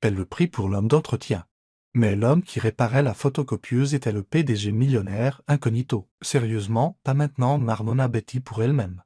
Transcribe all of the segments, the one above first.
Elle le prit pour l'homme d'entretien. Mais l'homme qui réparait la photocopieuse était le PDG millionnaire incognito. Sérieusement, pas maintenant, marmonna Betty pour elle-même.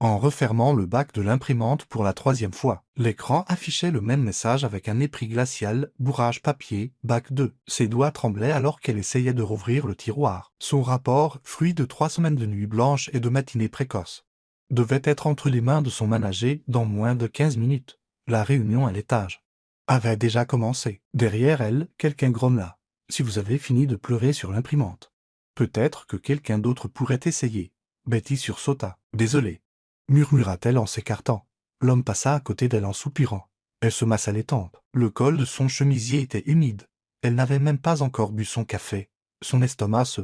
En refermant le bac de l'imprimante pour la 3e fois, l'écran affichait le même message avec un épris glacial, bourrage papier, bac 2. Ses doigts tremblaient alors qu'elle essayait de rouvrir le tiroir. Son rapport, fruit de 3 semaines de nuit blanche et de matinées précoces, devait être entre les mains de son manager dans moins de 15 minutes. La réunion à l'étage avait déjà commencé. Derrière elle, quelqu'un grommela. « Si vous avez fini de pleurer sur l'imprimante. Peut-être que quelqu'un d'autre pourrait essayer. » Betty sursauta. « Désolé, » murmura-t-elle en s'écartant. L'homme passa à côté d'elle en soupirant. Elle se massa les tempes. Le col de son chemisier était humide. Elle n'avait même pas encore bu son café. Son estomac se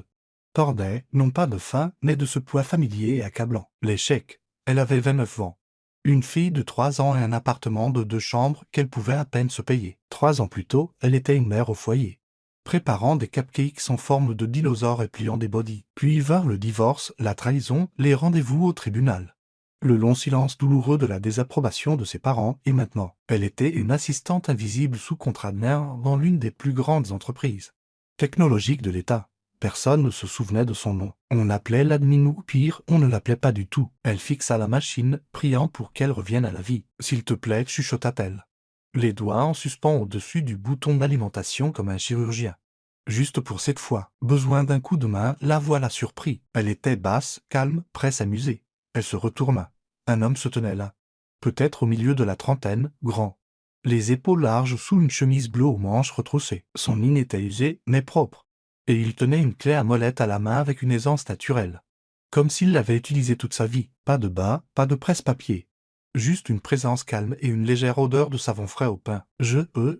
tordait, non pas de faim, mais de ce poids familier et accablant. L'échec. Elle avait 29 ans. Une fille de 3 ans et un appartement de 2 chambres qu'elle pouvait à peine se payer. 3 ans plus tôt, elle était une mère au foyer, préparant des cupcakes en forme de dinosaures et pliant des bodys. Puis vinrent le divorce, la trahison, les rendez-vous au tribunal, le long silence douloureux de la désapprobation de ses parents, et maintenant, elle était une assistante invisible sous contrat de main dans l'une des plus grandes entreprises technologiques de l'État. Personne ne se souvenait de son nom. On l'appelait l'admin ou pire, on ne l'appelait pas du tout. Elle fixa la machine, priant pour qu'elle revienne à la vie. « S'il te plaît, » chuchota-t-elle, les doigts en suspens au-dessus du bouton d'alimentation comme un chirurgien. Juste pour cette fois, besoin d'un coup de main, la voix la surprit. Elle était basse, calme, prête à s'amuser. Elle se retourna. Un homme se tenait là. Peut-être au milieu de la trentaine, grand. Les épaules larges sous une chemise bleue aux manches retroussées. Son mine était usée, mais propre. Et il tenait une clé à molette à la main avec une aisance naturelle. Comme s'il l'avait utilisée toute sa vie. Pas de bas, pas de presse-papier. Juste une présence calme et une légère odeur de savon frais au pain.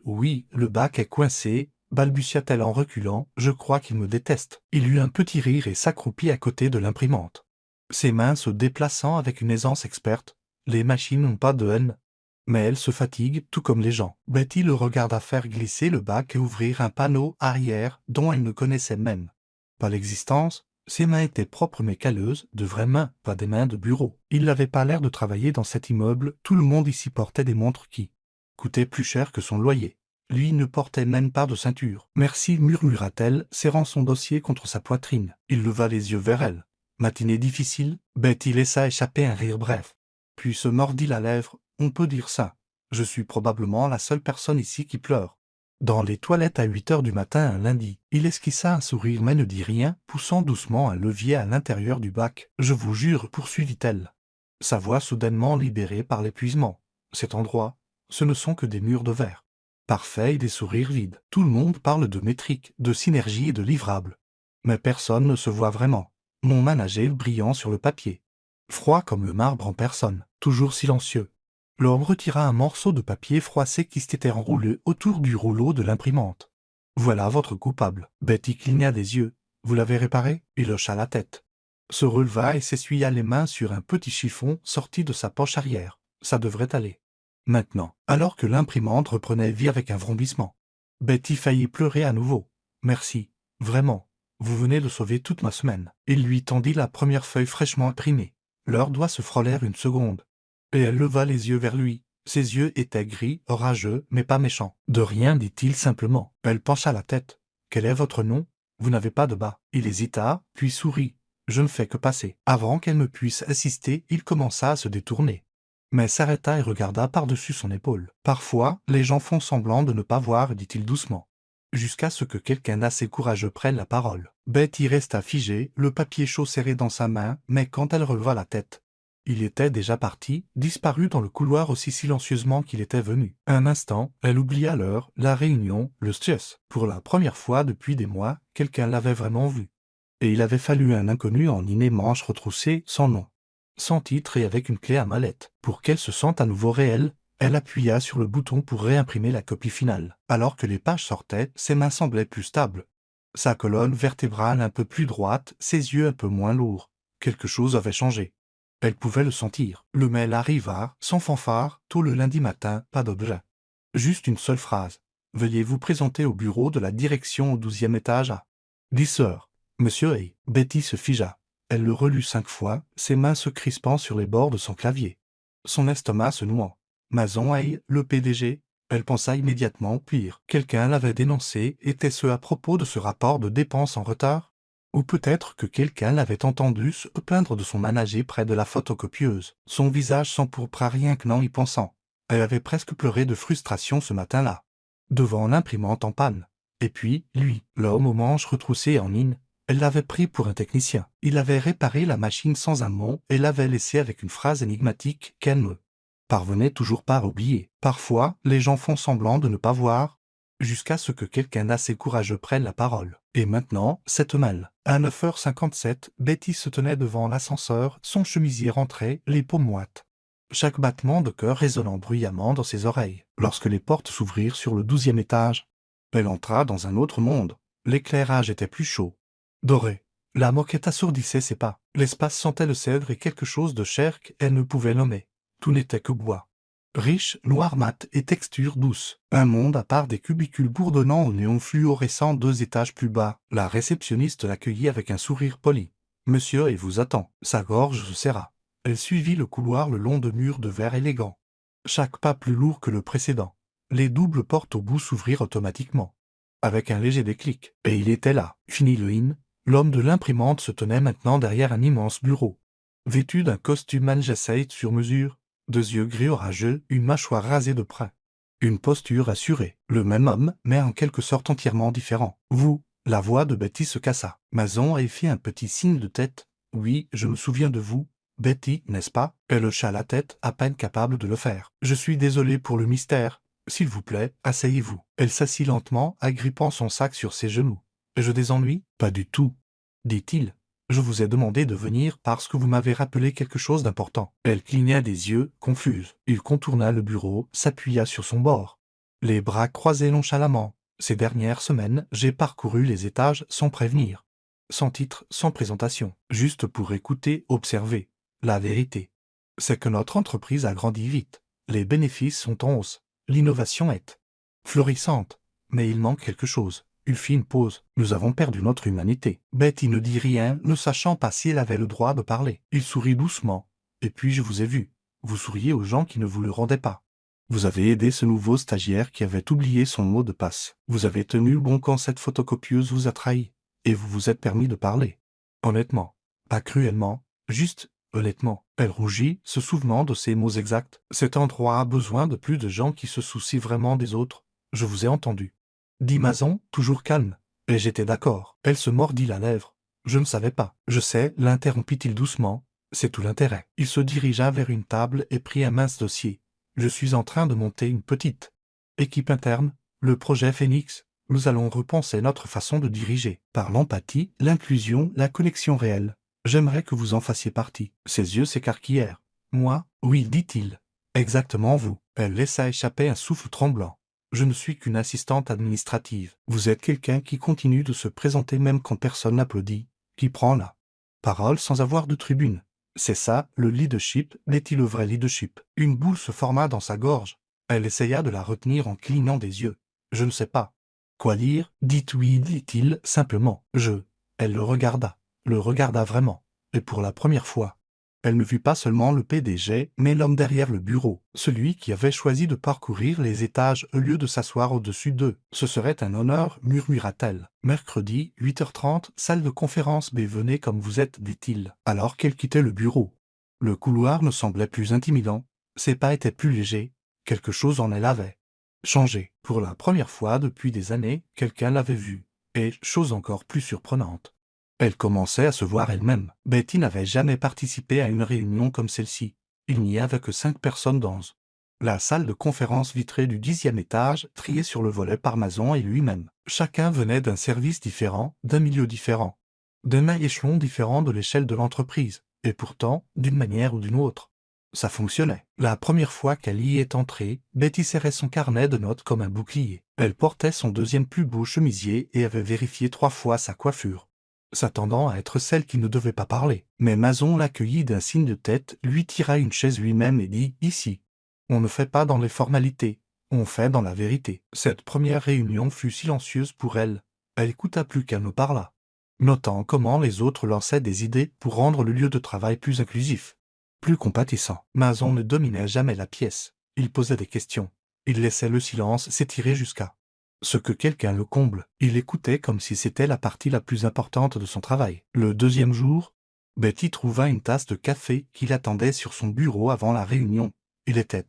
Oui, le bac est coincé, balbutia-t-elle en reculant, je crois qu'il me déteste. Il eut un petit rire et s'accroupit à côté de l'imprimante, ses mains se déplaçant avec une aisance experte. Les machines n'ont pas de haine, mais elles se fatiguent, tout comme les gens. Betty le regarda faire glisser le bac et ouvrir un panneau arrière dont elle ne connaissait même pas l'existence. Ses mains étaient propres mais calleuses, de vraies mains, pas des mains de bureau. Il n'avait pas l'air de travailler dans cet immeuble, tout le monde ici portait des montres qui coûtaient plus cher que son loyer. Lui ne portait même pas de ceinture. « Merci, » murmura-t-elle, serrant son dossier contre sa poitrine. Il leva les yeux vers elle. « Matinée difficile ?» Betty laissa échapper un rire bref, puis se mordit la lèvre. « On peut dire ça. Je suis probablement la seule personne ici qui pleure. » Dans les toilettes à 8 heures du matin un lundi, il esquissa un sourire mais ne dit rien, poussant doucement un levier à l'intérieur du bac. « Je vous jure, » poursuivit-elle, sa voix soudainement libérée par l'épuisement. « Cet endroit, ce ne sont que des murs de verre parfait et des sourires vides. Tout le monde parle de métrique, de synergie et de livrables. Mais personne ne se voit vraiment. Mon manager brillant sur le papier. Froid comme le marbre en personne, toujours silencieux. » L'homme retira un morceau de papier froissé qui s'était enroulé autour du rouleau de l'imprimante. « Voilà votre coupable. » Betty cligna des yeux. « Vous l'avez réparé ?» Il hocha la tête, se releva et s'essuya les mains sur un petit chiffon sorti de sa poche arrière. « Ça devrait aller. » Maintenant, alors que l'imprimante reprenait vie avec un vrombissement, Betty faillit pleurer à nouveau. « Merci, vraiment. Vous venez de sauver toute ma semaine. » Il lui tendit la première feuille fraîchement imprimée. Leurs doigts se frôlèrent une seconde, et elle leva les yeux vers lui. Ses yeux étaient gris, orageux, mais pas méchants. « De rien, dit-il simplement. » Elle pencha la tête. « Quel est votre nom ? Vous n'avez pas de bas. » Il hésita, puis sourit. « Je ne fais que passer. » Avant qu'elle ne puisse assister, il commença à se détourner, mais s'arrêta et regarda par-dessus son épaule. « Parfois, les gens font semblant de ne pas voir, dit-il doucement, jusqu'à ce que quelqu'un d'assez courageux prenne la parole. » Betty resta figée, le papier chaud serré dans sa main, mais quand elle releva la tête, il était déjà parti, disparu dans le couloir aussi silencieusement qu'il était venu. Un instant, elle oublia l'heure, la réunion, le stress. Pour la première fois depuis des mois, quelqu'un l'avait vraiment vu. Et il avait fallu un inconnu en liné manches retroussées, sans nom, sans titre et avec une clé à mallette. Pour qu'elle se sente à nouveau réelle, elle appuya sur le bouton pour réimprimer la copie finale. Alors que les pages sortaient, ses mains semblaient plus stables, sa colonne vertébrale un peu plus droite, ses yeux un peu moins lourds. Quelque chose avait changé. Elle pouvait le sentir. Le mail arriva, sans fanfare, tôt le lundi matin, pas d'objet. Juste une seule phrase. « Veuillez vous présenter au bureau de la direction au 12e étage à 10 heures. Monsieur Hay. » Betty se figea. Elle le relut 5 fois, ses mains se crispant sur les bords de son clavier, son estomac se nouant. « Mason Hay, le PDG ?» Elle pensa immédiatement au pire. Quelqu'un l'avait dénoncé, était-ce à propos de ce rapport de dépenses en retard? Ou peut-être que quelqu'un l'avait entendu se plaindre de son manager près de la photocopieuse. Son visage s'empourpra rien que n'en y pensant. Elle avait presque pleuré de frustration ce matin-là. Devant l'imprimante en panne. Et puis, lui, l'homme aux manches retroussées en mine, elle l'avait pris pour un technicien. Il avait réparé la machine sans un mot et l'avait laissé avec une phrase énigmatique qu'elle ne parvenait toujours pas à oublier. Parfois, les gens font semblant de ne pas voir, jusqu'à ce que quelqu'un d'assez courageux prenne la parole. Et maintenant, cette malle. À 9h57, Betty se tenait devant l'ascenseur, son chemisier rentré, les peaux moites. Chaque battement de cœur résonnant bruyamment dans ses oreilles. Lorsque les portes s'ouvrirent sur le 12e étage, elle entra dans un autre monde. L'éclairage était plus chaud, doré. La moquette assourdissait ses pas. L'espace sentait le cèdre et quelque chose de cher qu'elle ne pouvait nommer. Tout n'était que bois. Riche, noir mat et texture douce. Un monde à part des cubicules bourdonnants au néon fluorescent 2 étages plus bas. La réceptionniste l'accueillit avec un sourire poli. « Monsieur, et vous attend. » Sa gorge se serra. Elle suivit le couloir le long de murs de verre élégants. Chaque pas plus lourd que le précédent. Les doubles portes au bout s'ouvrirent automatiquement. Avec un léger déclic. Et il était là. Fini le in. L'homme de l'imprimante se tenait maintenant derrière un immense bureau. Vêtu d'un costume Algécite sur mesure, 2 yeux gris orageux, une mâchoire rasée de près. Une posture assurée. Le même homme, mais en quelque sorte entièrement différent. « Vous ?» La voix de Betty se cassa. Mason elle fit un petit signe de tête. « Oui, je me souviens de vous. Betty, n'est-ce pas ?» Elle hocha la tête, à peine capable de le faire. « Je suis désolé pour le mystère. S'il vous plaît, asseyez-vous. » Elle s'assit lentement, agrippant son sac sur ses genoux. « Je des ennuis ? » « Pas du tout, » dit-il. « Je vous ai demandé de venir parce que vous m'avez rappelé quelque chose d'important. » Elle cligna des yeux, confuse. Il contourna le bureau, s'appuya sur son bord. Les bras croisés nonchalamment. « Ces dernières semaines, j'ai parcouru les étages sans prévenir. Sans titre, sans présentation. Juste pour écouter, observer. La vérité, c'est que notre entreprise a grandi vite. Les bénéfices sont en hausse. L'innovation est florissante. Mais il manque quelque chose. » Il fit une pause. « Nous avons perdu notre humanité. » Betty ne dit rien, ne sachant pas si elle avait le droit de parler. Il sourit doucement. « Et puis je vous ai vu. Vous souriez aux gens qui ne vous le rendaient pas. Vous avez aidé ce nouveau stagiaire qui avait oublié son mot de passe. Vous avez tenu le bon quand cette photocopieuse vous a trahi. Et vous vous êtes permis de parler. Honnêtement. Pas cruellement. Juste, honnêtement. » Elle rougit, se souvenant de ses mots exacts. « Cet endroit a besoin de plus de gens qui se soucient vraiment des autres. Je vous ai entendu. » Dit Mason, toujours calme. Et j'étais d'accord. Elle se mordit la lèvre. Je ne savais pas. Je sais, l'interrompit-il doucement. C'est tout l'intérêt. Il se dirigea vers une table et prit un mince dossier. Je suis en train de monter une petite équipe interne, le projet Phoenix. Nous allons repenser notre façon de diriger. Par l'empathie, l'inclusion, la connexion réelle. J'aimerais que vous en fassiez partie. Ses yeux s'écarquillèrent. Moi, oui, dit-il. Exactement vous. Elle laissa échapper un souffle tremblant. Je ne suis qu'une assistante administrative. Vous êtes quelqu'un qui continue de se présenter même quand personne n'applaudit, qui prend la parole sans avoir de tribune. C'est ça, le leadership, n'est-il le vrai leadership? Une boule se forma dans sa gorge. Elle essaya de la retenir en clignant des yeux. Je ne sais pas. Quoi lire? Dites oui, dit-il, simplement. Elle le regarda vraiment. Et pour la première fois, elle ne vit pas seulement le PDG, mais l'homme derrière le bureau, celui qui avait choisi de parcourir les étages au lieu de s'asseoir au-dessus d'eux. Ce serait un honneur, murmura-t-elle. Mercredi, 8h30, salle de conférence B. Venez comme vous êtes, dit-il, alors qu'elle quittait le bureau. Le couloir ne semblait plus intimidant, ses pas étaient plus légers, quelque chose en elle avait changé. Pour la première fois depuis des années, quelqu'un l'avait vue, et, chose encore plus surprenante, elle commençait à se voir elle-même. Betty n'avait jamais participé à une réunion comme celle-ci. Il n'y avait que 5 personnes dans la salle de conférence vitrée du 10e étage, triée sur le volet par Mason et lui-même. Chacun venait d'un service différent, d'un milieu différent, d'un échelon différent de l'échelle de l'entreprise, et pourtant, d'une manière ou d'une autre, ça fonctionnait. La première fois qu'elle y est entrée, Betty serrait son carnet de notes comme un bouclier. Elle portait son 2e plus beau chemisier et avait vérifié 3 fois sa coiffure, s'attendant à être celle qui ne devait pas parler. Mais Mason l'accueillit d'un signe de tête, lui tira une chaise lui-même et dit « Ici. On ne fait pas dans les formalités, on fait dans la vérité. » Cette première réunion fut silencieuse pour elle. Elle écouta plus qu'elle ne parla, notant comment les autres lançaient des idées pour rendre le lieu de travail plus inclusif, plus compatissant. Mason ne dominait jamais la pièce. Il posait des questions. Il laissait le silence s'étirer jusqu'à ce que quelqu'un le comble. Il écoutait comme si c'était la partie la plus importante de son travail. Le deuxième jour, Betty trouva une tasse de café qui l'attendait sur son bureau avant la réunion. Il était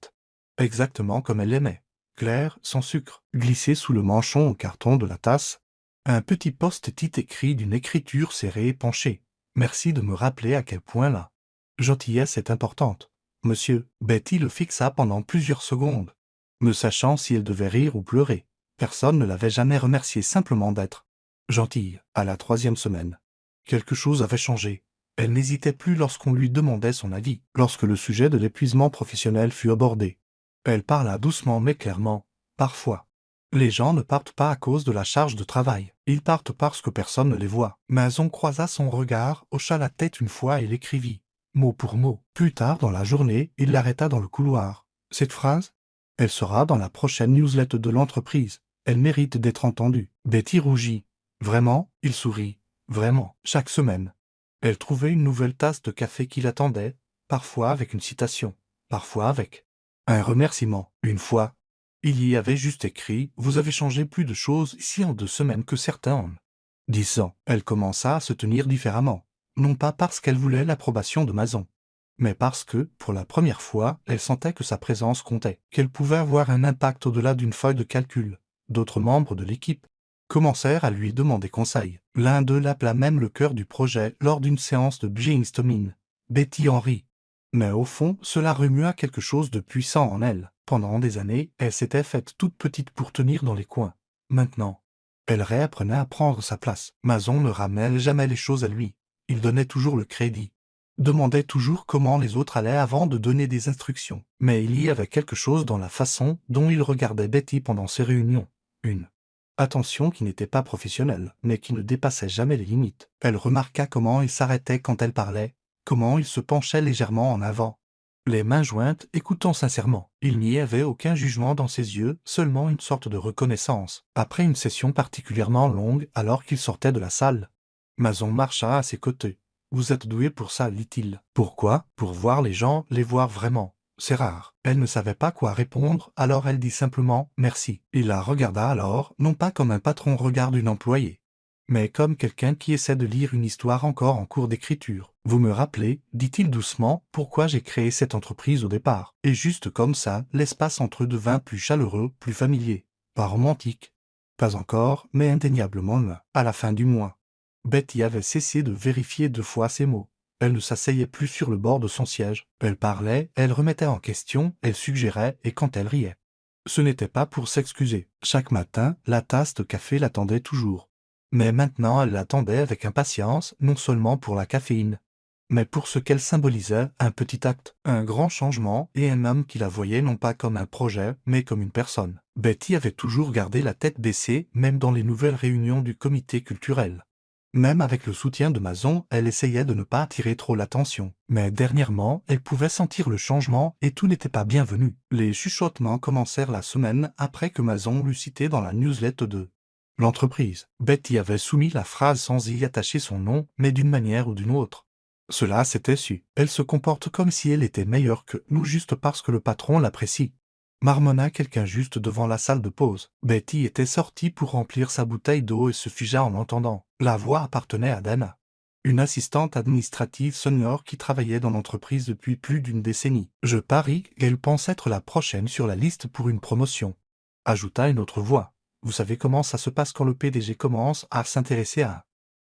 exactement comme elle l'aimait, clair, sans sucre, glissé sous le manchon en carton de la tasse. Un petit post-it écrit d'une écriture serrée et penchée. Merci de me rappeler à quel point la gentillesse est importante. Monsieur, Betty le fixa pendant plusieurs secondes, ne sachant si elle devait rire ou pleurer. Personne ne l'avait jamais remercié simplement d'être gentille. À la 3e semaine, quelque chose avait changé. Elle n'hésitait plus lorsqu'on lui demandait son avis, lorsque le sujet de l'épuisement professionnel fut abordé. Elle parla doucement mais clairement. Parfois, les gens ne partent pas à cause de la charge de travail. Ils partent parce que personne ne les voit. Mason croisa son regard, hocha la tête une fois et l'écrivit, mot pour mot. Plus tard dans la journée, il l'arrêta dans le couloir. Cette phrase, elle sera dans la prochaine newsletter de l'entreprise. Elle mérite d'être entendue. Betty rougit. Vraiment, il sourit. Vraiment, chaque semaine. Elle trouvait une nouvelle tasse de café qui l'attendait, parfois avec une citation, parfois avec un remerciement. Une fois, il y avait juste écrit « Vous avez changé plus de choses ici en 2 semaines que certains en 10 ans. » Elle commença à se tenir différemment, non pas parce qu'elle voulait l'approbation de Mason, mais parce que, pour la première fois, elle sentait que sa présence comptait, qu'elle pouvait avoir un impact au-delà d'une feuille de calcul. D'autres membres de l'équipe commencèrent à lui demander conseil. L'un d'eux l'appela même le cœur du projet lors d'une séance de brainstorming. Betty en rit. Mais au fond, cela remua quelque chose de puissant en elle. Pendant des années, elle s'était faite toute petite pour tenir dans les coins. Maintenant, elle réapprenait à prendre sa place. Mason ne ramenait jamais les choses à lui. Il donnait toujours le crédit. Demandait toujours comment les autres allaient avant de donner des instructions. Mais il y avait quelque chose dans la façon dont il regardait Betty pendant ces réunions. Une attention qui n'était pas professionnelle, mais qui ne dépassait jamais les limites. Elle remarqua comment il s'arrêtait quand elle parlait, comment il se penchait légèrement en avant, les mains jointes, écoutant sincèrement. Il n'y avait aucun jugement dans ses yeux, seulement une sorte de reconnaissance. Après une session particulièrement longue, alors qu'il sortait de la salle, Mason marcha à ses côtés. « Vous êtes doué pour ça, dit-il. »« Pourquoi ? » ?»« Pour voir les gens, les voir vraiment. C'est rare. » Elle ne savait pas quoi répondre, alors elle dit simplement « merci ». Il la regarda alors, non pas comme un patron regarde une employée, mais comme quelqu'un qui essaie de lire une histoire encore en cours d'écriture. « Vous me rappelez, dit-il doucement, pourquoi j'ai créé cette entreprise au départ. Et juste comme ça, l'espace entre eux devint plus chaleureux, plus familier. Pas romantique. Pas encore, mais indéniablement là. À la fin du mois, Betty avait cessé de vérifier 2 fois ses mots. Elle ne s'asseyait plus sur le bord de son siège. Elle parlait, elle remettait en question, elle suggérait, et quand elle riait, ce n'était pas pour s'excuser. Chaque matin, la tasse de café l'attendait toujours. Mais maintenant elle l'attendait avec impatience, non seulement pour la caféine, mais pour ce qu'elle symbolisait, un petit acte, un grand changement, et un homme qui la voyait non pas comme un projet, mais comme une personne. Betty avait toujours gardé la tête baissée, même dans les nouvelles réunions du comité culturel. Même avec le soutien de Mason, elle essayait de ne pas attirer trop l'attention. Mais dernièrement, elle pouvait sentir le changement et tout n'était pas bienvenu. Les chuchotements commencèrent la semaine après que Mason l'eut cité dans la newsletter de l'entreprise. Betty avait soumis la phrase sans y attacher son nom, mais d'une manière ou d'une autre. Cela s'était su. Elle se comporte comme si elle était meilleure que nous juste parce que le patron l'apprécie. Marmonna quelqu'un juste devant la salle de pause. Betty était sortie pour remplir sa bouteille d'eau et se figea en entendant. La voix appartenait à Dana, une assistante administrative senior qui travaillait dans l'entreprise depuis plus d'une décennie. « Je parie qu'elle pense être la prochaine sur la liste pour une promotion », ajouta une autre voix. « Vous savez comment ça se passe quand le PDG commence à s'intéresser à un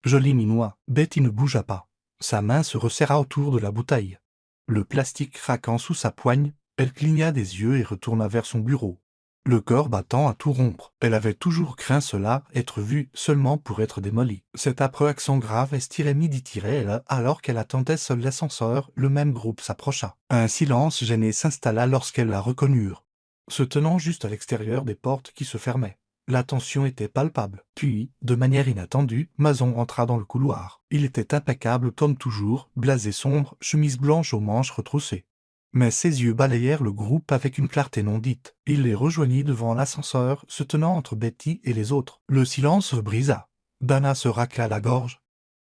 joli minois. » Betty ne bougea pas. Sa main se resserra autour de la bouteille. Le plastique craquant sous sa poigne, elle cligna des yeux et retourna vers son bureau, le cœur battant à tout rompre. Elle avait toujours craint cela, être vue seulement pour être démolie. Cet affreux accent grave estirait dit-elle, alors qu'elle attendait seul l'ascenseur, le même groupe s'approcha. Un silence gêné s'installa lorsqu'elle la reconnurent, se tenant juste à l'extérieur des portes qui se fermaient. La tension était palpable. Puis, de manière inattendue, Mason entra dans le couloir. Il était impeccable comme toujours, blasé sombre, chemise blanche aux manches retroussées. Mais ses yeux balayèrent le groupe avec une clarté non dite. Il les rejoignit devant l'ascenseur, se tenant entre Betty et les autres. Le silence se brisa. Dana se racla la gorge.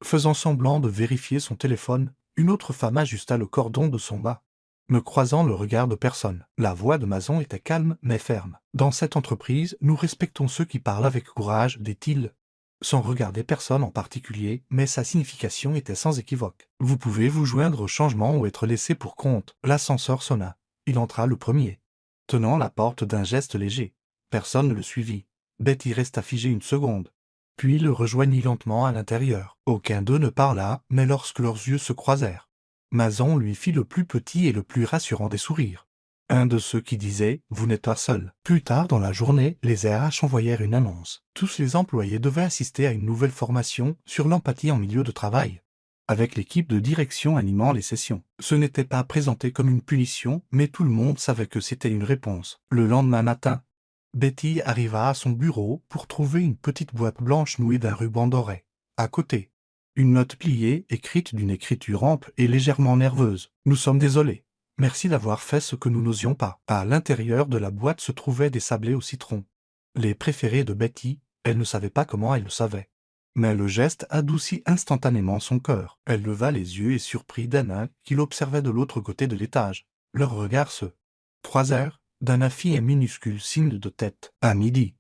Faisant semblant de vérifier son téléphone, une autre femme ajusta le cordon de son bas. ne croisant le regard de personne. La voix de Mason était calme mais ferme. « Dans cette entreprise, nous respectons ceux qui parlent avec courage, dit-il, sans regarder personne en particulier, mais sa signification était sans équivoque. Vous pouvez vous joindre au changement ou être laissé pour compte. » L'ascenseur sonna. Il entra le premier, tenant la porte d'un geste léger. Personne ne le suivit. Betty resta figée une seconde, puis le rejoignit lentement à l'intérieur. Aucun d'eux ne parla, mais lorsque leurs yeux se croisèrent, Mason lui fit le plus petit et le plus rassurant des sourires. Un de ceux qui disaient « Vous n'êtes pas seul ». Plus tard dans la journée, les RH envoyèrent une annonce. Tous les employés devaient assister à une nouvelle formation sur l'empathie en milieu de travail, avec l'équipe de direction animant les sessions. Ce n'était pas présenté comme une punition, mais tout le monde savait que c'était une réponse. Le lendemain matin, Betty arriva à son bureau pour trouver une petite boîte blanche nouée d'un ruban doré. À côté, une note pliée, écrite d'une écriture ample et légèrement nerveuse. « Nous sommes désolés. Merci d'avoir fait ce que nous n'osions pas. » À l'intérieur de la boîte se trouvaient des sablés au citron. Les préférés de Betty, elle ne savait pas comment elle le savait. Mais le geste adoucit instantanément son cœur. Elle leva les yeux et surprit Dana, qui l'observait de l'autre côté de l'étage. Leurs regards se croisèrent. Dana fit un minuscule signe de tête. À midi,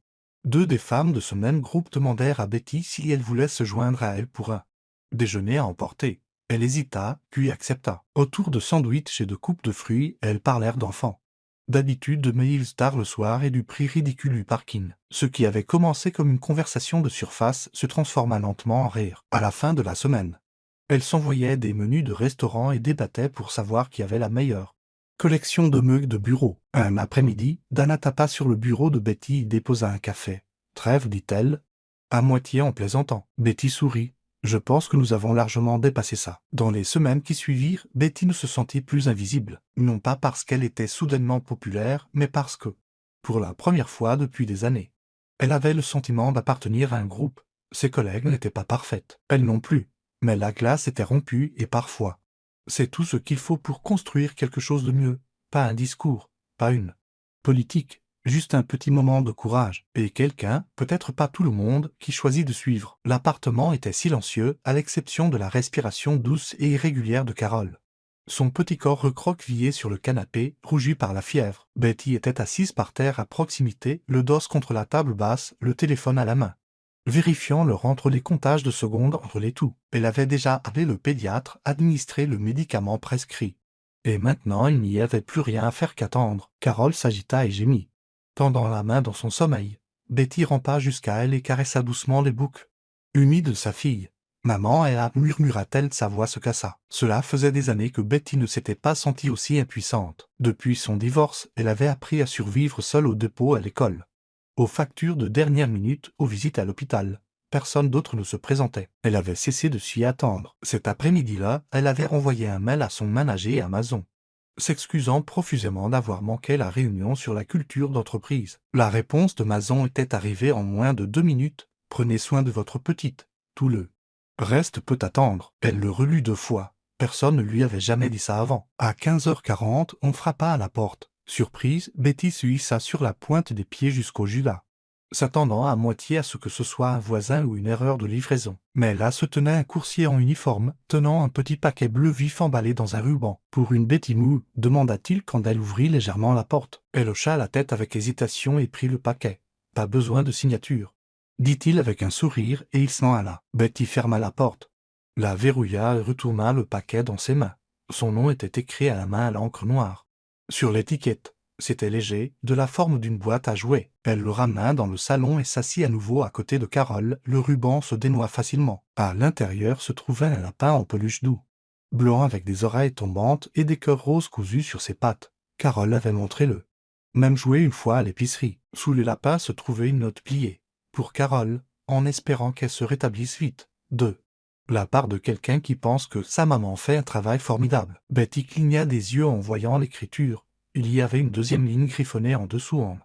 deux des femmes de ce même groupe demandèrent à Betty si elle voulait se joindre à elle pour un déjeuner à emporter. Elle hésita, puis accepta. Autour de sandwichs et de coupes de fruits, elles parlèrent d'enfants. D'habitude, mais ils tard le soir et du prix ridicule du parking. Ce qui avait commencé comme une conversation de surface se transforma lentement en rire. À la fin de la semaine, elles s'envoyaient des menus de restaurants et débattaient pour savoir qui avait la meilleure collection de mugs de bureau. Un après-midi, Dana tapa sur le bureau de Betty et déposa un café. « Trêve, dit-elle, à moitié en plaisantant. Betty sourit. « Je pense que nous avons largement dépassé ça. » Dans les semaines qui suivirent, Betty ne se sentit plus invisible. Non pas parce qu'elle était soudainement populaire, mais parce que, pour la première fois depuis des années, elle avait le sentiment d'appartenir à un groupe. Ses collègues n'étaient pas parfaites. Elle non plus. Mais la glace était rompue et parfois, c'est tout ce qu'il faut pour construire quelque chose de mieux. Pas un discours, pas une politique, juste un petit moment de courage. Et quelqu'un, peut-être pas tout le monde, qui choisit de suivre. L'appartement était silencieux, à l'exception de la respiration douce et irrégulière de Carole. Son petit corps recroquevillé sur le canapé, rougi par la fièvre. Betty était assise par terre à proximité, le dos contre la table basse, le téléphone à la main, vérifiant leur entre les comptages de secondes entre les toux. Elle avait déjà appelé le pédiatre, administré le médicament prescrit. Et maintenant il n'y avait plus rien à faire qu'attendre. Carole s'agita et gémit, tendant la main dans son sommeil. Betty rampa jusqu'à elle et caressa doucement les boucles humides de sa fille. « Maman, elle a » murmura-t-elle, sa voix se cassa. Cela faisait des années que Betty ne s'était pas sentie aussi impuissante. Depuis son divorce, elle avait appris à survivre seule au dépôt à l'école, aux factures de dernière minute, aux visites à l'hôpital. Personne d'autre ne se présentait. Elle avait cessé de s'y attendre. Cet après-midi-là, elle avait renvoyé un mail à son manager et à Mason, s'excusant profusément d'avoir manqué la réunion sur la culture d'entreprise. La réponse de Mason était arrivée en moins de 2 minutes. « Prenez soin de votre petite. Tout le reste peut attendre. » Elle le relut 2 fois. Personne ne lui avait jamais dit ça avant. À 15h40, on frappa à la porte. Surprise, Betty se hissa sur la pointe des pieds jusqu'au judas, s'attendant à moitié à ce que ce soit un voisin ou une erreur de livraison. Mais là se tenait un coursier en uniforme, tenant un petit paquet bleu vif emballé dans un ruban. « Pour une Betty Moo ?» demanda-t-il quand elle ouvrit légèrement la porte. Elle hocha la tête avec hésitation et prit le paquet. « Pas besoin de signature, » dit-il avec un sourire, et il s'en alla. Betty ferma la porte, la verrouilla et retourna le paquet dans ses mains. Son nom était écrit à la main à l'encre noire sur l'étiquette. C'était léger, de la forme d'une boîte à jouets. Elle le ramena dans le salon et s'assit à nouveau à côté de Carole. Le ruban se dénoua facilement. À l'intérieur se trouvait un lapin en peluche doux, blanc avec des oreilles tombantes et des cœurs roses cousus sur ses pattes. Carole avait montré le même jouet une fois à l'épicerie. Sous le lapin se trouvait une note pliée. Pour Carole, en espérant qu'elle se rétablisse vite. De la part de quelqu'un qui pense que sa maman fait un travail formidable. Betty cligna des yeux en voyant l'écriture. Il y avait une deuxième ligne griffonnée en dessous en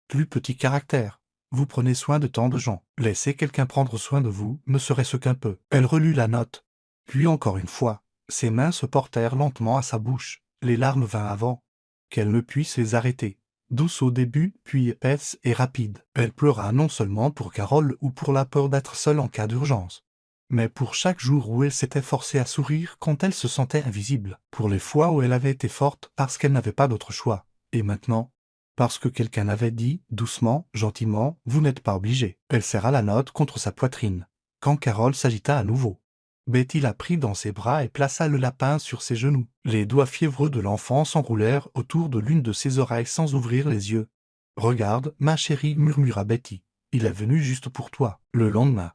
plus petit caractère. « Vous prenez soin de tant de gens. Laisser quelqu'un prendre soin de vous, ne serait-ce qu'un peu. » Elle relut la note. Puis encore une fois, ses mains se portèrent lentement à sa bouche. Les larmes vinrent avant qu'elle ne puisse les arrêter. Douce au début, puis épaisse et rapide. Elle pleura non seulement pour Carole ou pour la peur d'être seule en cas d'urgence, Mais pour chaque jour où elle s'était forcée à sourire quand elle se sentait invisible, pour les fois où elle avait été forte parce qu'elle n'avait pas d'autre choix, et maintenant, parce que quelqu'un avait dit, doucement, gentiment, vous n'êtes pas obligé. Elle serra la note contre sa poitrine, quand Carole s'agita à nouveau. Betty la prit dans ses bras et plaça le lapin sur ses genoux. Les doigts fiévreux de l'enfant s'enroulèrent autour de l'une de ses oreilles sans ouvrir les yeux. « Regarde, ma chérie, murmura Betty. Il est venu juste pour toi. » Le lendemain,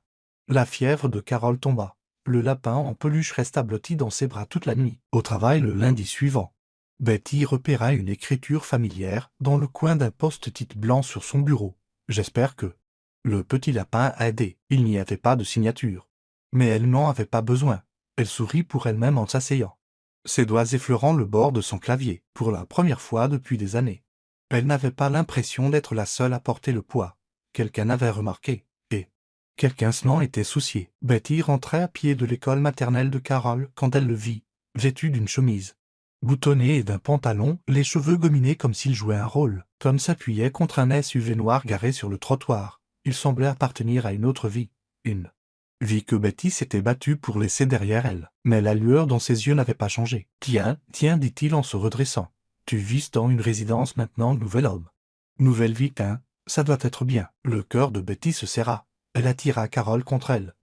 la fièvre de Carole tomba. Le lapin en peluche resta blotti dans ses bras toute la nuit. Au travail le lundi suivant, Betty repéra une écriture familière dans le coin d'un post-it blanc sur son bureau. « J'espère que... » Le petit lapin a aidé. Il n'y avait pas de signature. Mais elle n'en avait pas besoin. Elle sourit pour elle-même en s'asseyant, ses doigts effleurant le bord de son clavier, pour la première fois depuis des années. Elle n'avait pas l'impression d'être la seule à porter le poids. Quelqu'un avait remarqué, et quelqu'un s'en était soucié. Betty rentrait à pied de l'école maternelle de Carole quand elle le vit, vêtu d'une chemise boutonnée et d'un pantalon, les cheveux gominés comme s'il jouait un rôle. Tom s'appuyait contre un SUV noir garé sur le trottoir. Il semblait appartenir à une autre vie, une vie que Betty s'était battue pour laisser derrière elle. Mais la lueur dans ses yeux n'avait pas changé. « Tiens, tiens, dit-il en se redressant. Tu vis dans une résidence maintenant, nouvel homme. Nouvelle vie, hein, ça doit être bien. » Le cœur de Betty se serra. Elle attira Carole contre elle,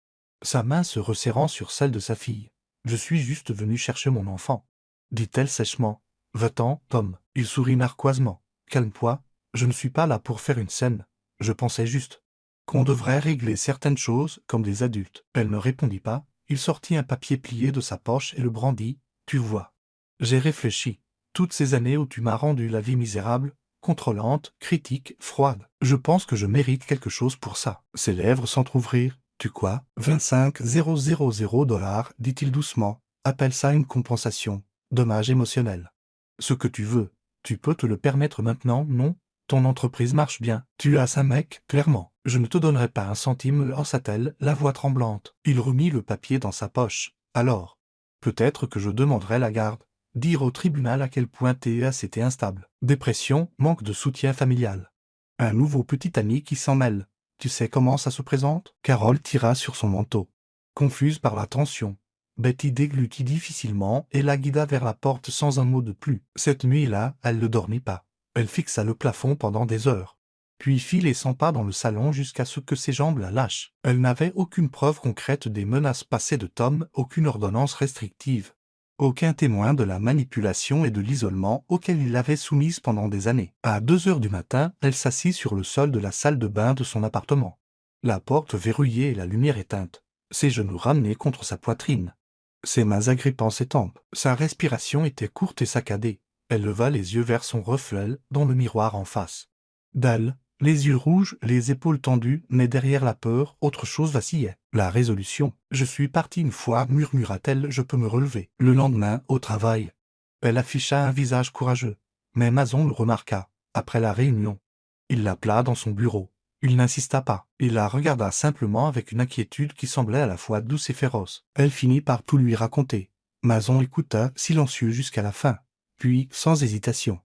sa main se resserrant sur celle de sa fille. « Je suis juste venue chercher mon enfant, » dit-elle sèchement. « Va-t'en, Tom. » Il sourit narquoisement. « Calme-toi, je ne suis pas là pour faire une scène. Je pensais juste qu'on devrait régler certaines choses comme des adultes. » Elle ne répondit pas. Il sortit un papier plié de sa poche et le brandit. « Tu vois. J'ai réfléchi. Toutes ces années où tu m'as rendu la vie misérable, contrôlante, critique, froide. Je pense que je mérite quelque chose pour ça. » Ses lèvres s'entr'ouvrirent. « Tu quoi? 25 000 $, dit-il doucement. Appelle ça une compensation. Dommage émotionnel. Ce que tu veux. Tu peux te le permettre maintenant, non? Ton entreprise marche bien. Tu as un mec, clairement. Je ne te donnerai pas un centime, lança-t-elle, la voix tremblante. Il remit le papier dans sa poche. Alors, peut-être que je demanderai la garde. Dire au tribunal à quel point TES était instable. Dépression, manque de soutien familial. Un nouveau petit ami qui s'en mêle. Tu sais comment ça se présente? Carole tira sur son manteau. Confuse par la tension, Betty déglutit difficilement et la guida vers la porte sans un mot de plus. Cette nuit-là, elle ne dormit pas. Elle fixa le plafond pendant des heures, puis fit les 100 pas dans le salon jusqu'à ce que ses jambes la lâchent. Elle n'avait aucune preuve concrète des menaces passées de Tom, aucune ordonnance restrictive, aucun témoin de la manipulation et de l'isolement auquel il l'avait soumise pendant des années. À 2 heures du matin, elle s'assit sur le sol de la salle de bain de son appartement. La porte verrouillée et la lumière éteinte, ses genoux ramenés contre sa poitrine, ses mains agrippant ses tempes. Sa respiration était courte et saccadée. Elle leva les yeux vers son reflet dans le miroir en face d'elle, les yeux rouges, les épaules tendues, mais derrière la peur, autre chose vacillait. La résolution. « Je suis partie une fois, murmura-t-elle, je peux me relever. » Le lendemain, au travail, elle afficha un visage courageux. Mais Mason le remarqua, après la réunion. Il l'appela dans son bureau. Il n'insista pas. Il la regarda simplement avec une inquiétude qui semblait à la fois douce et féroce. Elle finit par tout lui raconter. Mason écouta, silencieux jusqu'à la fin. Puis, sans hésitation,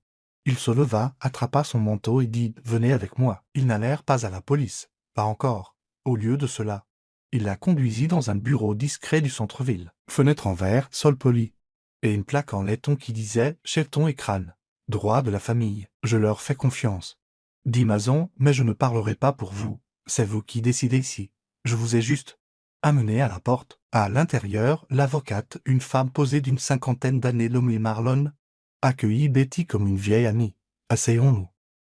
il se leva, attrapa son manteau et dit « Venez avec moi ». Ils n'allèrent pas à la police. Pas encore. Au lieu de cela, il la conduisit dans un bureau discret du centre-ville. Fenêtre en verre, sol poli, et une plaque en laiton qui disait « Chefton et crâne. Droit de la famille. Je leur fais confiance », dit Mason, « mais je ne parlerai pas pour vous. C'est vous qui décidez ici. Je vous ai juste amené à la porte. » À l'intérieur, l'avocate, une femme posée d'une 50aine d'années nommée Marlon, accueillit Betty comme une vieille amie. « Asseyons-nous, »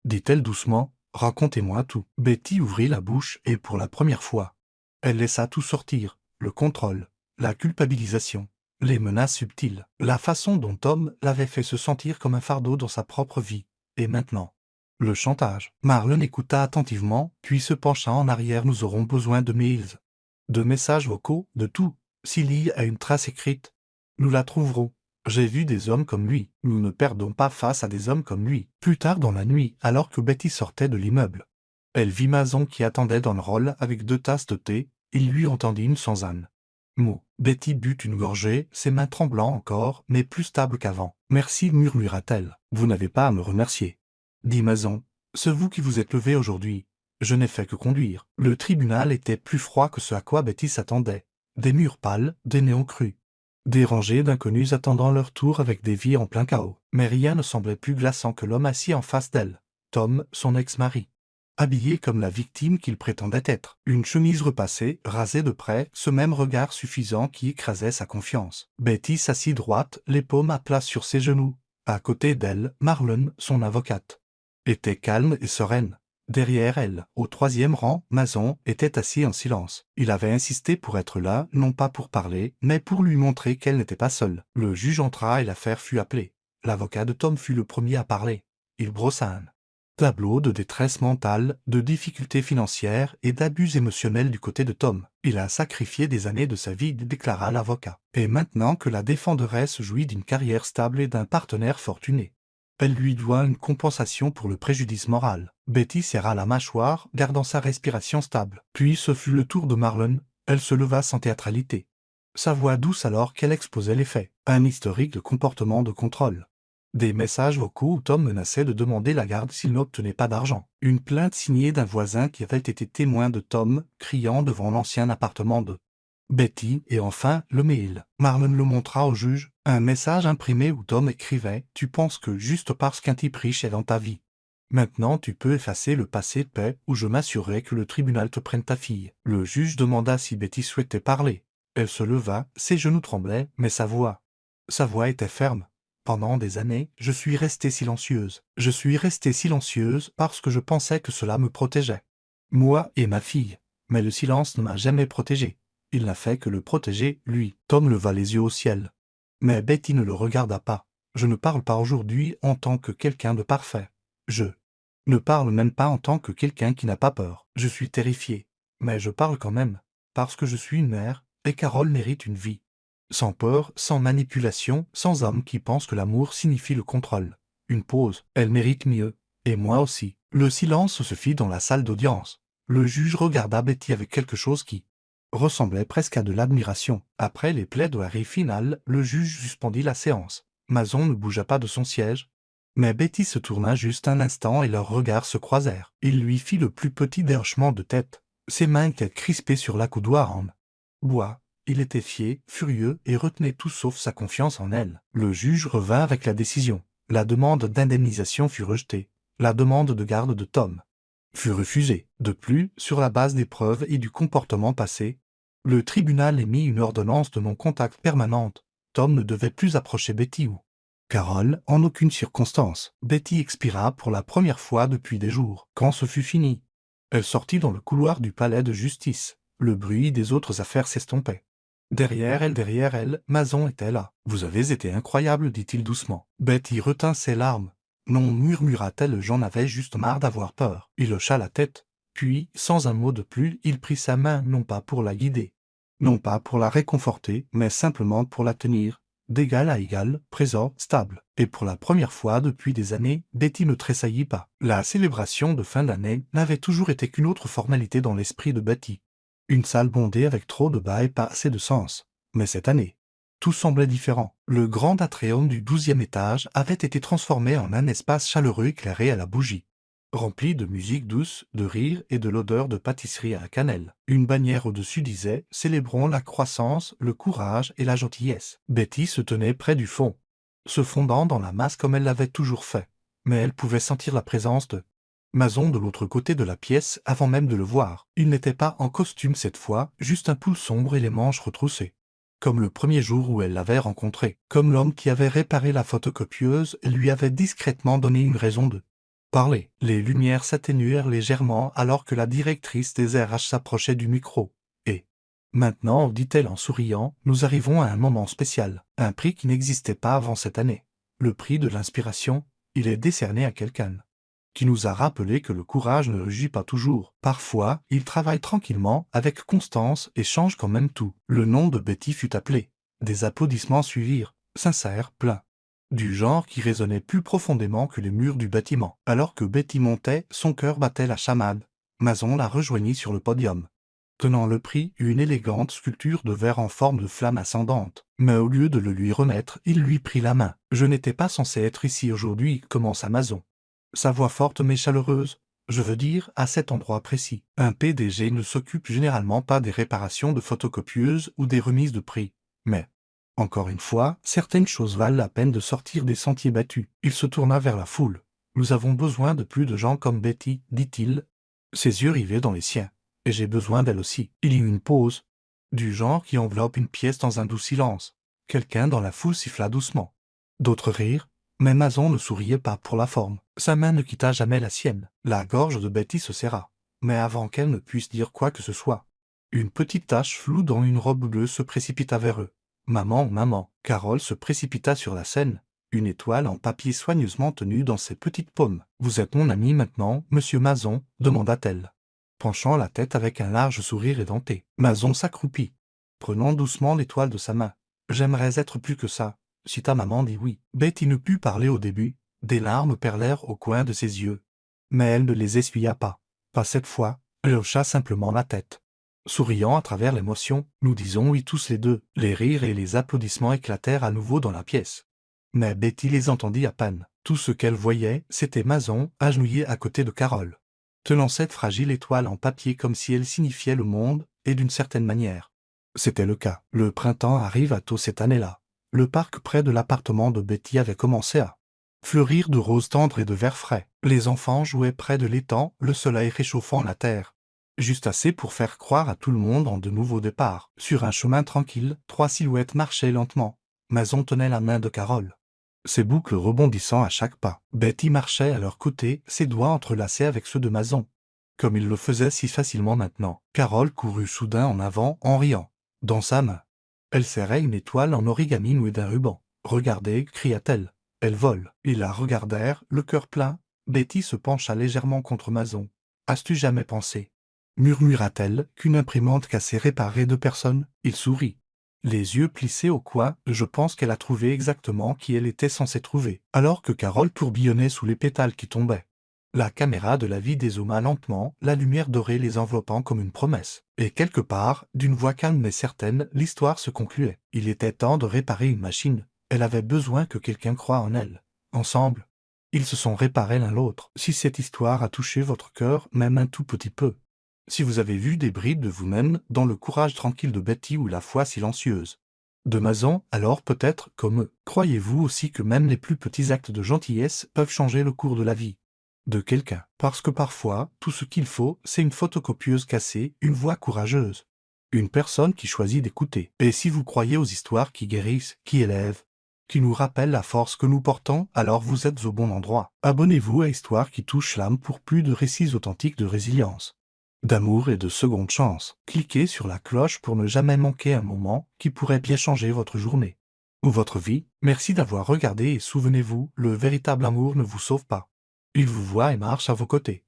dit-elle doucement, « racontez-moi tout. » Betty ouvrit la bouche et pour la première fois, elle laissa tout sortir, le contrôle, la culpabilisation, les menaces subtiles, la façon dont Tom l'avait fait se sentir comme un fardeau dans sa propre vie, et maintenant, le chantage. Marlon écouta attentivement, puis se pencha en arrière. « Nous aurons besoin de mails, de messages vocaux, de tout. S'il y a une trace écrite, nous la trouverons. J'ai vu des hommes comme lui. Nous ne perdons pas face à des hommes comme lui. » Plus tard dans la nuit, alors que Betty sortait de l'immeuble, elle vit Mason qui attendait dans le hall avec 2 tasses de thé. Il lui entendit une sans âne. Mot. Betty but une gorgée, ses mains tremblant encore, mais plus stables qu'avant. « Merci, murmura-t-elle. « Vous n'avez pas à me remercier, » dit Mason. « C'est vous qui vous êtes levé aujourd'hui. Je n'ai fait que conduire. » Le tribunal était plus froid que ce à quoi Betty s'attendait. Des murs pâles, des néons crus. Des rangées d'inconnus attendant leur tour avec des vies en plein chaos. Mais rien ne semblait plus glaçant que l'homme assis en face d'elle. Tom, son ex-mari. Habillé comme la victime qu'il prétendait être. Une chemise repassée, rasée de près, ce même regard suffisant qui écrasait sa confiance. Betty s'assit droite, les paumes à plat sur ses genoux. À côté d'elle, Marlon, son avocate, était calme et sereine. Derrière elle, au troisième rang, Mason était assis en silence. Il avait insisté pour être là, non pas pour parler, mais pour lui montrer qu'elle n'était pas seule. Le juge entra et l'affaire fut appelée. L'avocat de Tom fut le premier à parler. Il brossa un tableau de détresse mentale, de difficultés financières et d'abus émotionnels du côté de Tom. Il a sacrifié des années de sa vie, déclara l'avocat. Et maintenant que la défenderesse jouit d'une carrière stable et d'un partenaire fortuné, elle lui doit une compensation pour le préjudice moral. Betty serra la mâchoire, gardant sa respiration stable. Puis ce fut le tour de Marlon. Elle se leva sans théâtralité. Sa voix douce alors qu'elle exposait les faits. Un historique de comportement de contrôle. Des messages vocaux où Tom menaçait de demander la garde s'il n'obtenait pas d'argent. Une plainte signée d'un voisin qui avait été témoin de Tom, criant devant l'ancien appartement de Betty, et enfin, le mail. Marlon le montra au juge, un message imprimé où Tom écrivait « Tu penses que juste parce qu'un type riche est dans ta vie, maintenant tu peux effacer le passé de paix ou je m'assurerai que le tribunal te prenne ta fille. » Le juge demanda si Betty souhaitait parler. Elle se leva, ses genoux tremblaient, mais sa voix était ferme. Pendant des années, je suis restée silencieuse. Je suis restée silencieuse parce que je pensais que cela me protégeait. Moi et ma fille. Mais le silence ne m'a jamais protégée. Il n'a fait que le protéger, lui. Tom leva les yeux au ciel. Mais Betty ne le regarda pas. Je ne parle pas aujourd'hui en tant que quelqu'un de parfait. Je ne parle même pas en tant que quelqu'un qui n'a pas peur. Je suis terrifiée. Mais je parle quand même, parce que je suis une mère, et Carole mérite une vie. Sans peur, sans manipulation, sans homme qui pense que l'amour signifie le contrôle. Une pause, elle mérite mieux. Et moi aussi. Le silence se fit dans la salle d'audience. Le juge regarda Betty avec quelque chose qui ressemblait presque à de l'admiration. Après les plaidoiries finales, le juge suspendit la séance. Mason ne bougea pas de son siège. Mais Betty se tourna juste un instant et leurs regards se croisèrent. Il lui fit le plus petit déhochement de tête. Ses mains étaient crispées sur l'accoudoir en bois. Il était fier, furieux et retenait tout sauf sa confiance en elle. Le juge revint avec la décision. La demande d'indemnisation fut rejetée. La demande de garde de Tom fut refusée. De plus, sur la base des preuves et du comportement passé, le tribunal émit une ordonnance de non-contact permanente. Tom ne devait plus approcher Betty ou Carole en aucune circonstance. Betty expira pour la première fois depuis des jours. Quand ce fut fini, elle sortit dans le couloir du palais de justice. Le bruit des autres affaires s'estompait. Derrière elle, Mason était là. « Vous avez été incroyable, dit-il doucement. » Betty retint ses larmes. « Non, murmura-t-elle, j'en avais juste marre d'avoir peur. » Il hocha la tête. Puis, sans un mot de plus, il prit sa main, non pas pour la guider, non pas pour la réconforter, mais simplement pour la tenir, d'égal à égal, présent, stable. Et pour la première fois depuis des années, Betty ne tressaillit pas. La célébration de fin d'année n'avait toujours été qu'une autre formalité dans l'esprit de Betty. Une salle bondée avec trop de bas et pas assez de sens. Mais cette année, tout semblait différent. Le grand atrium du 12e étage avait été transformé en un espace chaleureux éclairé à la bougie, rempli de musique douce, de rire et de l'odeur de pâtisserie à la cannelle. Une bannière au-dessus disait « Célébrons la croissance, le courage et la gentillesse ». Betty se tenait près du fond, se fondant dans la masse comme elle l'avait toujours fait. Mais elle pouvait sentir la présence de Mason de l'autre côté de la pièce avant même de le voir. Il n'était pas en costume cette fois, juste un pull sombre et les manches retroussées. Comme le premier jour où elle l'avait rencontré. Comme l'homme qui avait réparé la photocopieuse et lui avait discrètement donné une raison de parler. Les lumières s'atténuèrent légèrement alors que la directrice des RH s'approchait du micro. Et maintenant, dit-elle en souriant, nous arrivons à un moment spécial. Un prix qui n'existait pas avant cette année. Le prix de l'inspiration, il est décerné à quelqu'un qui nous a rappelé que le courage ne rugit pas toujours. Parfois, il travaille tranquillement, avec constance et change quand même tout. Le nom de Betty fut appelé. Des applaudissements suivirent, sincères, pleins. Du genre qui résonnait plus profondément que les murs du bâtiment. Alors que Betty montait, son cœur battait la chamade. Mason la rejoignit sur le podium. Tenant le prix, une élégante sculpture de verre en forme de flamme ascendante. Mais au lieu de le lui remettre, il lui prit la main. « Je n'étais pas censé être ici aujourd'hui, commença Mason. Sa voix forte mais chaleureuse. Je veux dire, à cet endroit précis. Un PDG ne s'occupe généralement pas des réparations de photocopieuses ou des remises de prix. Mais, encore une fois, certaines choses valent la peine de sortir des sentiers battus. Il se tourna vers la foule. Nous avons besoin de plus de gens comme Betty, dit-il, ses yeux rivés dans les siens. Et j'ai besoin d'elle aussi. Il y eut une pause, du genre qui enveloppe une pièce dans un doux silence. Quelqu'un dans la foule siffla doucement. D'autres rirent, mais Mason ne souriait pas pour la forme. Sa main ne quitta jamais la sienne. La gorge de Betty se serra. Mais avant qu'elle ne puisse dire quoi que ce soit, une petite tache floue dans une robe bleue se précipita vers eux. Maman, maman, Carole se précipita sur la scène, une étoile en papier soigneusement tenue dans ses petites paumes. Vous êtes mon ami maintenant, monsieur Mason, demanda-t-elle, penchant la tête avec un large sourire édenté. Mason s'accroupit, prenant doucement l'étoile de sa main. J'aimerais être plus que ça, si ta maman dit oui. Betty ne put parler au début, des larmes perlèrent au coin de ses yeux. Mais elle ne les essuya pas. Pas cette fois, elle hocha simplement la tête. Souriant à travers l'émotion, nous disons oui tous les deux. Les rires et les applaudissements éclatèrent à nouveau dans la pièce. Mais Betty les entendit à peine. Tout ce qu'elle voyait, c'était Mason, agenouillé à côté de Carole, tenant cette fragile étoile en papier comme si elle signifiait le monde, et d'une certaine manière. C'était le cas. Le printemps arriva tôt cette année-là. Le parc près de l'appartement de Betty avait commencé à fleurir de roses tendres et de verts frais. Les enfants jouaient près de l'étang, le soleil réchauffant la terre. Juste assez pour faire croire à tout le monde en de nouveaux départs. Sur un chemin tranquille, 3 silhouettes marchaient lentement. Mason tenait la main de Carole, ses boucles rebondissant à chaque pas. Betty marchait à leur côté, ses doigts entrelacés avec ceux de Mason, comme il le faisait si facilement maintenant. Carole courut soudain en avant en riant. Dans sa main, elle serrait une étoile en origami nouée d'un ruban. « Regardez » cria-t-elle. « Elle vole. » Ils la regardèrent, le cœur plein. Betty se pencha légèrement contre Mason. « As-tu jamais pensé » murmura-t-elle, « qu'une imprimante cassée réparait 2 personnes ?» Il sourit, les yeux plissés au coin. « Je pense qu'elle a trouvé exactement qui elle était censée trouver. » Alors que Carole tourbillonnait sous les pétales qui tombaient, la caméra de la vie dézooma lentement, la lumière dorée les enveloppant comme une promesse. Et quelque part, d'une voix calme mais certaine, l'histoire se concluait. Il était temps de réparer une machine. Elle avait besoin que quelqu'un croie en elle. Ensemble, ils se sont réparés l'un l'autre. Si cette histoire a touché votre cœur, même un tout petit peu, si vous avez vu des bribes de vous-même dans le courage tranquille de Betty ou la foi silencieuse de Mason, alors peut-être, comme eux, croyez-vous aussi que même les plus petits actes de gentillesse peuvent changer le cours de la vie de quelqu'un. Parce que parfois, tout ce qu'il faut, c'est une photocopieuse cassée, une voix courageuse, une personne qui choisit d'écouter. Et si vous croyez aux histoires qui guérissent, qui élèvent, qui nous rappellent la force que nous portons, alors vous êtes au bon endroit. Abonnez-vous à Histoire qui touche l'âme pour plus de récits authentiques de résilience, d'amour et de seconde chance. Cliquez sur la cloche pour ne jamais manquer un moment qui pourrait bien changer votre journée ou votre vie. Merci d'avoir regardé et souvenez-vous, le véritable amour ne vous sauve pas. Il vous voit et marche à vos côtés.